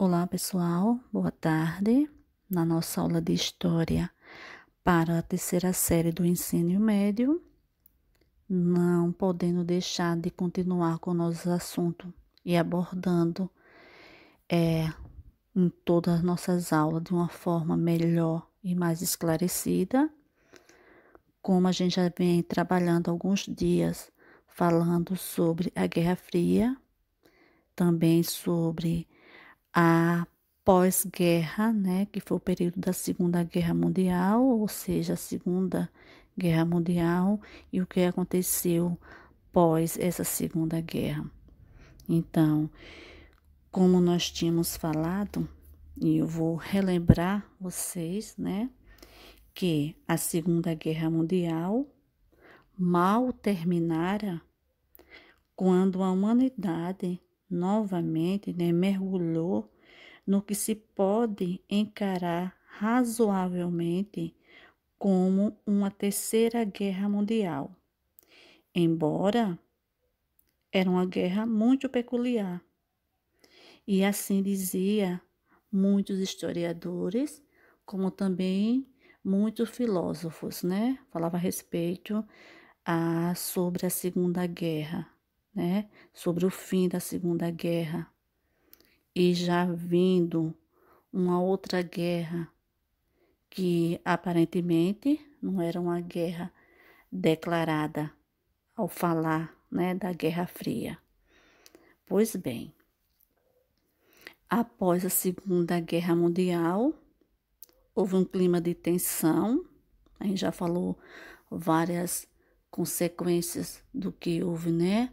Olá, pessoal, boa tarde. Na nossa aula de História para a terceira série do ensino médio, não podendo deixar de continuar com o nosso assunto e abordando em todas as nossas aulas de uma forma melhor e mais esclarecida, como a gente já vem trabalhando há alguns dias falando sobre a Guerra Fria, também sobre a pós-guerra, né, que foi o período da Segunda Guerra Mundial, ou seja, a Segunda Guerra Mundial e o que aconteceu pós essa Segunda Guerra. Então, como nós tínhamos falado, e eu vou relembrar vocês, né, que a Segunda Guerra Mundial mal terminara quando a humanidade novamente, né, mergulhou no que se pode encarar razoavelmente como uma terceira guerra mundial, embora era uma guerra muito peculiar. E assim dizia muitos historiadores, como também muitos filósofos, né? Falava a respeito sobre a Segunda Guerra, né? Sobre o fim da Segunda Guerra. E já vindo uma outra guerra que aparentemente não era uma guerra declarada ao falar, né, da Guerra Fria. Pois bem, após a Segunda Guerra Mundial, houve um clima de tensão. A gente já falou várias consequências do que houve, né?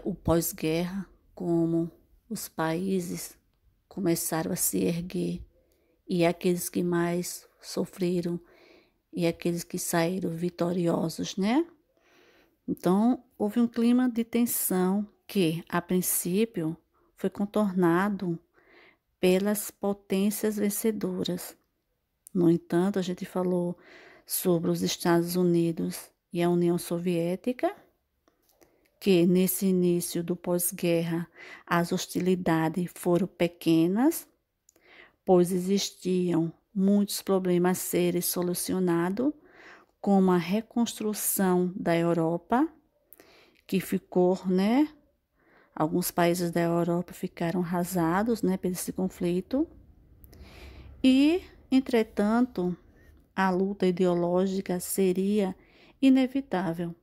O pós-guerra, como os países começaram a se erguer e aqueles que mais sofreram e aqueles que saíram vitoriosos, né? Então, houve um clima de tensão que, a princípio, foi contornado pelas potências vencedoras. No entanto, a gente falou sobre os Estados Unidos e a União Soviética, que nesse início do pós-guerra as hostilidades foram pequenas, pois existiam muitos problemas a serem solucionados, como a reconstrução da Europa, que ficou, né? Alguns países da Europa ficaram arrasados, né, por esse conflito. E, entretanto, a luta ideológica seria inevitável.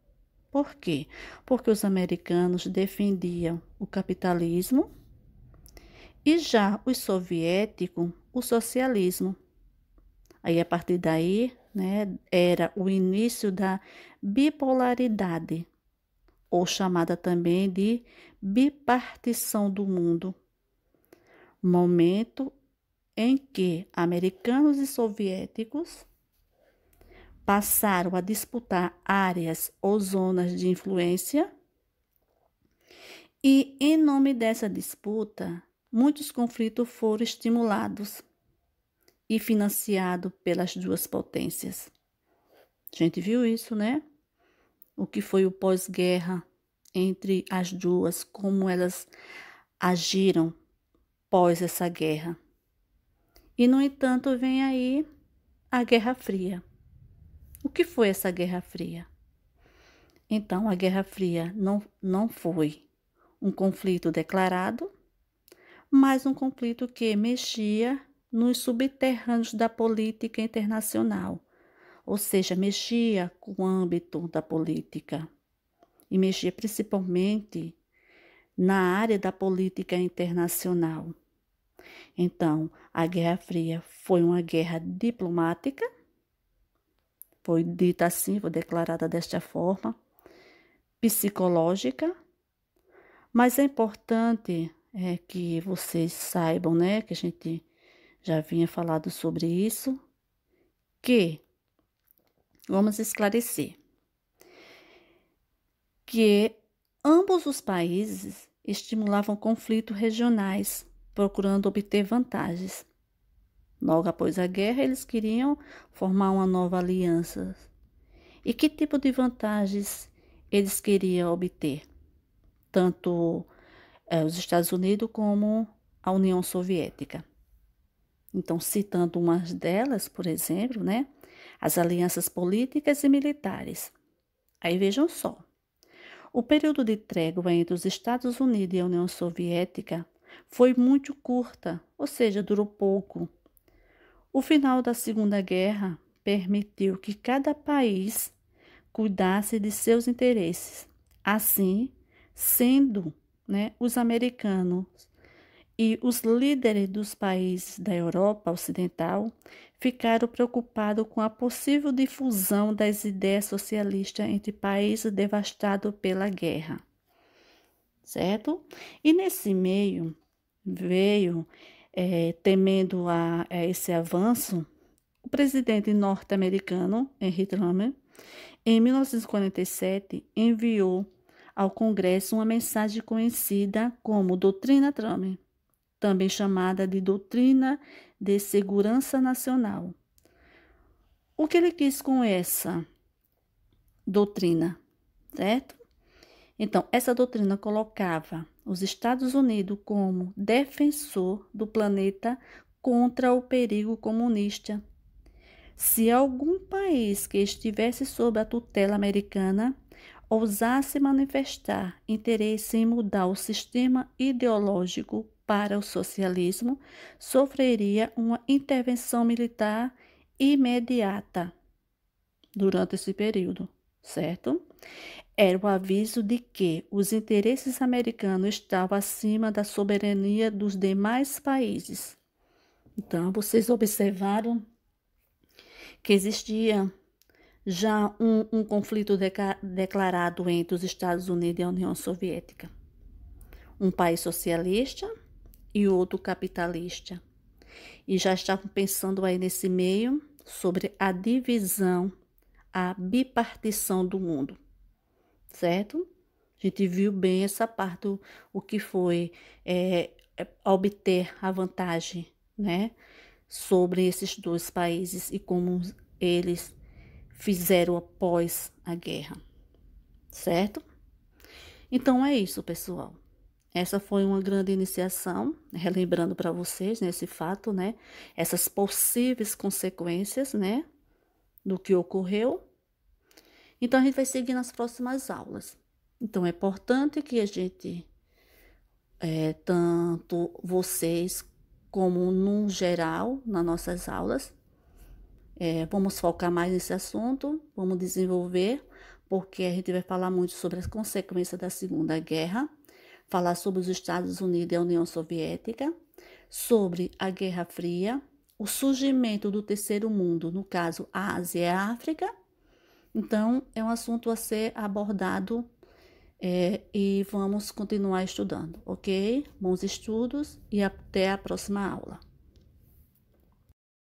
Por quê? Porque os americanos defendiam o capitalismo e já os soviéticos o socialismo. Aí, a partir daí, né, era o início da bipolaridade, ou chamada também de bipartição do mundo, momento em que americanos e soviéticos passaram a disputar áreas ou zonas de influência e, em nome dessa disputa, muitos conflitos foram estimulados e financiados pelas duas potências. A gente viu isso, né? O que foi o pós-guerra entre as duas, como elas agiram pós essa guerra. E, no entanto, vem aí a Guerra Fria. O que foi essa Guerra Fria? Então, a Guerra Fria não foi um conflito declarado, mas um conflito que mexia nos subterrâneos da política internacional, ou seja, mexia com o âmbito da política e mexia principalmente na área da política internacional. Então, a Guerra Fria foi uma guerra diplomática, foi dita assim, foi declarada desta forma, psicológica, mas é importante que vocês saibam, né, que a gente já vinha falado sobre isso, que vamos esclarecer que ambos os países estimulavam conflitos regionais, procurando obter vantagens. Logo após a guerra, eles queriam formar uma nova aliança. E que tipo de vantagens eles queriam obter? Tanto os Estados Unidos como a União Soviética. Então, citando umas delas, por exemplo, né, as alianças políticas e militares. Aí vejam só. O período de trégua entre os Estados Unidos e a União Soviética foi muito curta, ou seja, durou pouco. O final da Segunda Guerra permitiu que cada país cuidasse de seus interesses. Assim, sendo, né, os americanos e os líderes dos países da Europa Ocidental ficaram preocupados com a possível difusão das ideias socialistas entre países devastados pela guerra, certo? E nesse meio veio, temendo a esse avanço, o presidente norte-americano, Henry Truman, em 1947, enviou ao Congresso uma mensagem conhecida como Doutrina Truman, também chamada de Doutrina de Segurança Nacional. O que ele quis com essa doutrina, certo? Então, essa doutrina colocava os Estados Unidos como defensor do planeta contra o perigo comunista. Se algum país que estivesse sob a tutela americana ousasse manifestar interesse em mudar o sistema ideológico para o socialismo, sofreria uma intervenção militar imediata durante esse período, certo? Era o aviso de que os interesses americanos estavam acima da soberania dos demais países. Então, vocês observaram que existia já um conflito declarado entre os Estados Unidos e a União Soviética. Um país socialista e outro capitalista. E já estavam pensando aí nesse meio sobre a divisão, a bipartição do mundo, certo? A gente viu bem essa parte, o que foi obter a vantagem, né, sobre esses dois países e como eles fizeram após a guerra, certo? Então é isso, pessoal. Essa foi uma grande iniciação, relembrando para vocês, né, esse fato, né, essas possíveis consequências, né, do que ocorreu. Então a gente vai seguir nas próximas aulas. Então é importante que a gente, tanto vocês como no geral, nas nossas aulas, vamos focar mais nesse assunto, vamos desenvolver, porque a gente vai falar muito sobre as consequências da Segunda Guerra, falar sobre os Estados Unidos e a União Soviética, sobre a Guerra Fria, o surgimento do terceiro mundo, no caso a Ásia e a África. Então, é um assunto a ser abordado e vamos continuar estudando, ok? Bons estudos e até a próxima aula.